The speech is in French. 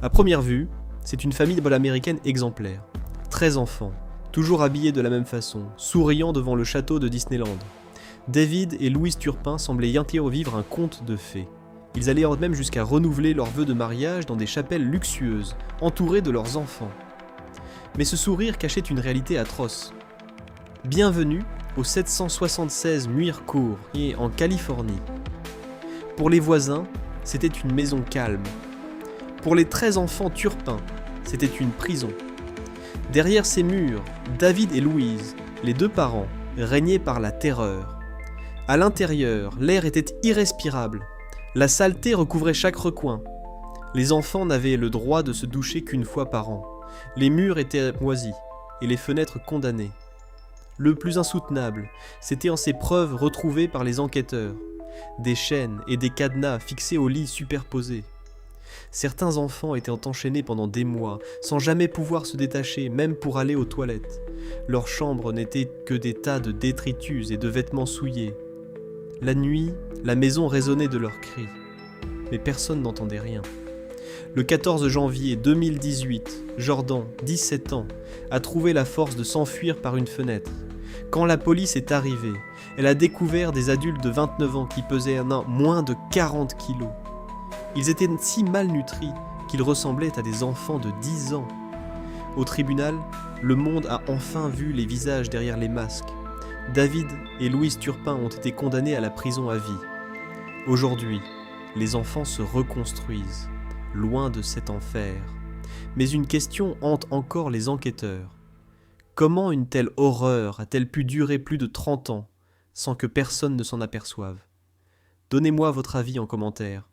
À première vue, c'est une famille américaine exemplaire. 13 enfants, toujours habillés de la même façon, souriant devant le château de Disneyland. David et Louise Turpin semblaient y vivre un conte de fées. Ils allaient même jusqu'à renouveler leurs vœux de mariage dans des chapelles luxueuses, entourés de leurs enfants. Mais ce sourire cachait une réalité atroce. Bienvenue au 776 Muir Court, en Californie. Pour les voisins, c'était une maison calme. Pour les 13 enfants Turpin, c'était une prison. Derrière ces murs, David et Louise, les deux parents, régnaient par la terreur. À l'intérieur, l'air était irrespirable. La saleté recouvrait chaque recoin. Les enfants n'avaient le droit de se doucher qu'une fois par an. Les murs étaient moisis et les fenêtres condamnées. Le plus insoutenable, c'était en ces preuves retrouvées par les enquêteurs. Des chaînes et des cadenas fixés aux lits superposés. Certains enfants étaient enchaînés pendant des mois, sans jamais pouvoir se détacher, même pour aller aux toilettes. Leur chambre n'était que des tas de détritus et de vêtements souillés. La nuit, la maison résonnait de leurs cris, mais personne n'entendait rien. Le 14 janvier 2018, Jordan, 17 ans, a trouvé la force de s'enfuir par une fenêtre. Quand la police est arrivée, elle a découvert des adultes de 29 ans qui pesaient moins de 40 kilos. Ils étaient si malnutris qu'ils ressemblaient à des enfants de 10 ans. Au tribunal, le monde a enfin vu les visages derrière les masques. David et Louise Turpin ont été condamnés à la prison à vie. Aujourd'hui, les enfants se reconstruisent, loin de cet enfer. Mais une question hante encore les enquêteurs. Comment une telle horreur a-t-elle pu durer plus de 30 ans sans que personne ne s'en aperçoive ? Donnez-moi votre avis en commentaire.